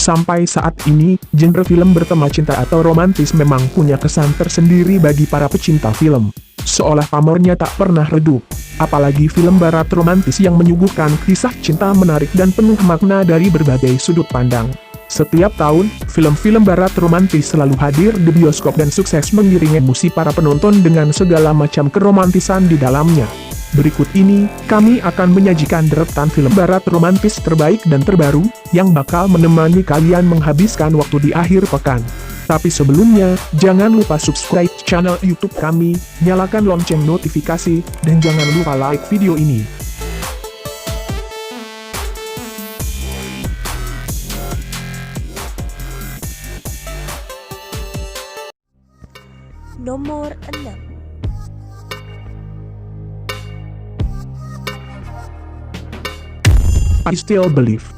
Sampai saat ini, genre film bertema cinta atau romantis memang punya kesan tersendiri bagi para pecinta film. Seolah pamornya tak pernah redup. Apalagi film barat romantis yang menyuguhkan kisah cinta menarik dan penuh makna dari berbagai sudut pandang. Setiap tahun, film-film barat romantis selalu hadir di bioskop dan sukses mengiringi emosi para penonton dengan segala macam keromantisan di dalamnya. Berikut ini, kami akan menyajikan deretan film barat romantis terbaik dan terbaru, yang bakal menemani kalian menghabiskan waktu di akhir pekan. Tapi sebelumnya, jangan lupa subscribe channel YouTube kami, nyalakan lonceng notifikasi, dan jangan lupa like video ini. Nomor 6. I Still Believe.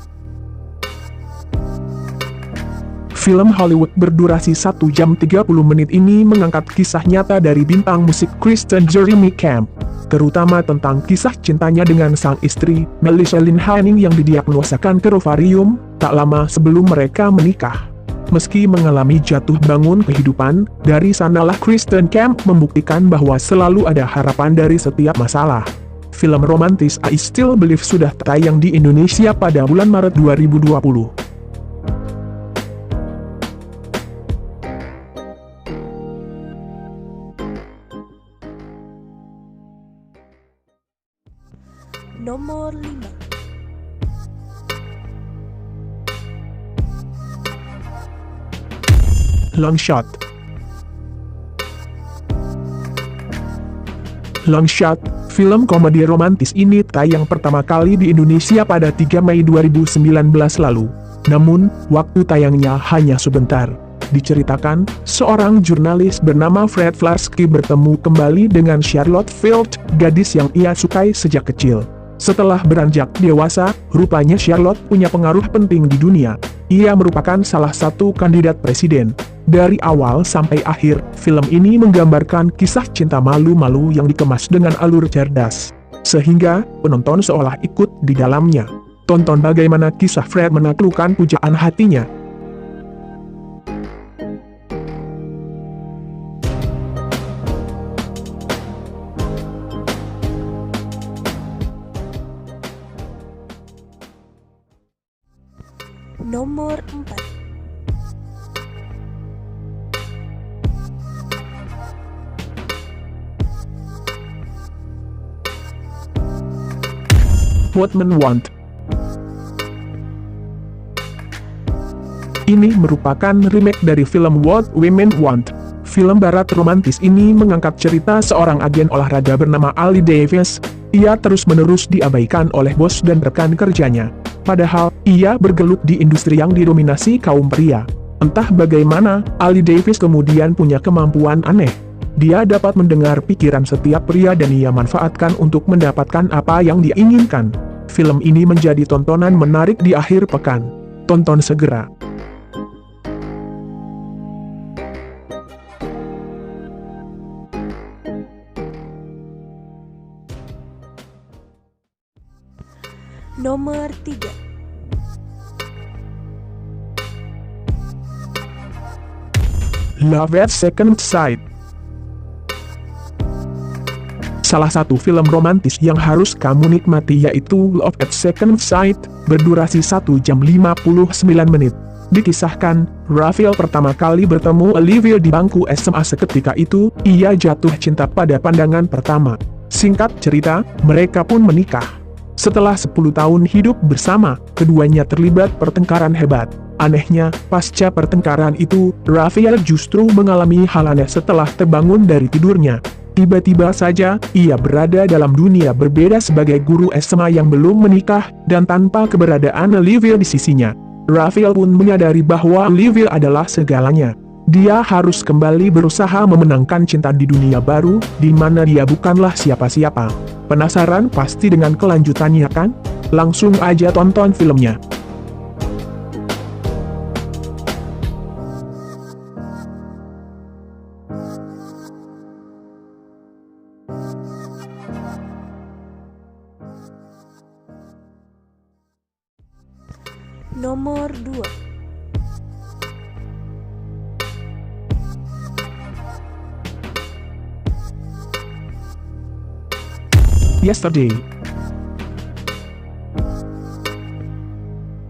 Film Hollywood berdurasi 1 jam 30 menit ini mengangkat kisah nyata dari bintang musik Kristen Jeremy Camp, terutama tentang kisah cintanya dengan sang istri, Melissa Lynn Hanning yang didiagnosa kanker ovarium, tak lama sebelum mereka menikah. Meski mengalami jatuh bangun kehidupan, dari sanalah Kristen Camp membuktikan bahwa selalu ada harapan dari setiap masalah. Film romantis I Still Believe sudah tayang di Indonesia pada bulan Maret 2020. Nomor 5. Long Shot. Long Shot, film komedi romantis ini tayang pertama kali di Indonesia pada 3 Mei 2019 lalu. Namun, waktu tayangnya hanya sebentar. Diceritakan, seorang jurnalis bernama Fred Flarsky bertemu kembali dengan Charlotte Field, gadis yang ia sukai sejak kecil. Setelah beranjak dewasa, rupanya Charlotte punya pengaruh penting di dunia. Ia merupakan salah satu kandidat presiden. Dari awal sampai akhir, film ini menggambarkan kisah cinta malu-malu yang dikemas dengan alur cerdas. Sehingga, penonton seolah ikut di dalamnya. Tonton bagaimana kisah Fred menaklukkan pujaan hatinya. Nomor 4. What Men Want. Ini merupakan remake dari film What Women Want. Film barat romantis ini mengangkat cerita seorang agen olahraga bernama Ali Davis. Ia terus-menerus diabaikan oleh bos dan rekan kerjanya. Padahal, ia bergelut di industri yang didominasi kaum pria. Entah bagaimana, Ali Davis kemudian punya kemampuan aneh. Dia dapat mendengar pikiran setiap pria dan ia manfaatkan untuk mendapatkan apa yang dia inginkan. Film ini menjadi tontonan menarik di akhir pekan. Tonton segera. Nomor 3. Love at Second Sight. Salah satu film romantis yang harus kamu nikmati yaitu Love at Second Sight, berdurasi 1 jam 59 menit. Dikisahkan, Raphael pertama kali bertemu Olivia di bangku SMA. Seketika itu, ia jatuh cinta pada pandangan pertama. Singkat cerita, mereka pun menikah. Setelah 10 tahun hidup bersama, keduanya terlibat pertengkaran hebat. Anehnya, pasca pertengkaran itu, Raphael justru mengalami hal aneh setelah terbangun dari tidurnya. Tiba-tiba saja, ia berada dalam dunia berbeda sebagai guru SMA yang belum menikah, dan tanpa keberadaan Olivia di sisinya. Raphael pun menyadari bahwa Olivia adalah segalanya. Dia harus kembali berusaha memenangkan cinta di dunia baru, di mana dia bukanlah siapa-siapa. Penasaran pasti dengan kelanjutannya kan? Langsung aja tonton filmnya. Nomor 2. Yesterday.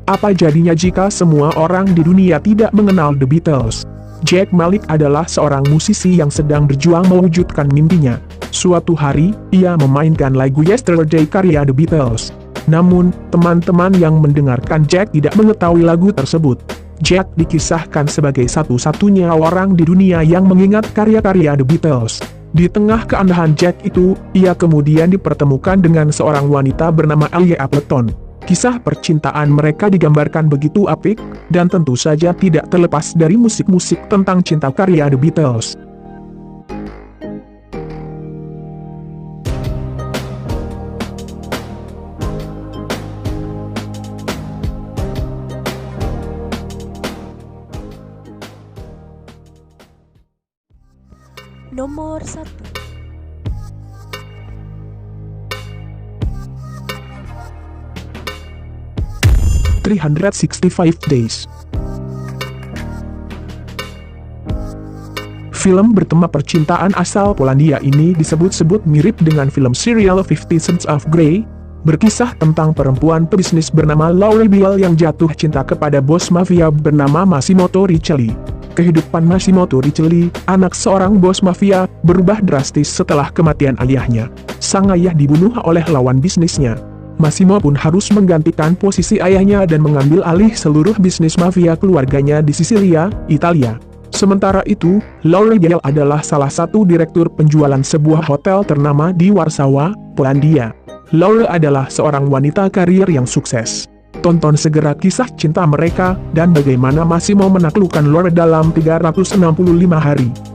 Apa jadinya jika semua orang di dunia tidak mengenal The Beatles? Jack Malik adalah seorang musisi yang sedang berjuang mewujudkan mimpinya. Suatu hari, ia memainkan lagu Yesterday karya The Beatles. Namun, teman-teman yang mendengarkan Jack tidak mengetahui lagu tersebut. Jack dikisahkan sebagai satu-satunya orang di dunia yang mengingat karya-karya The Beatles. Di tengah keanehan Jack itu, ia kemudian dipertemukan dengan seorang wanita bernama Alia Appleton. Kisah percintaan mereka digambarkan begitu apik, dan tentu saja tidak terlepas dari musik-musik tentang cinta karya The Beatles. Nomor 1. Days. Film bertema percintaan asal Polandia ini disebut-sebut mirip dengan film serial 50 Shades of Grey, berkisah tentang perempuan pebisnis bernama Laura Biel yang jatuh cinta kepada bos mafia bernama Massimo Torricelli. Kehidupan Massimo Torricelli, anak seorang bos mafia, berubah drastis setelah kematian ayahnya. Sang ayah dibunuh oleh lawan bisnisnya. Massimo pun harus menggantikan posisi ayahnya dan mengambil alih seluruh bisnis mafia keluarganya di Sisilia, Italia. Sementara itu, Laura Biel adalah salah satu direktur penjualan sebuah hotel ternama di Warsawa, Polandia. Laura adalah seorang wanita karir yang sukses. Tonton segera kisah cinta mereka, dan bagaimana Massimo menaklukkan Laura dalam 365 hari.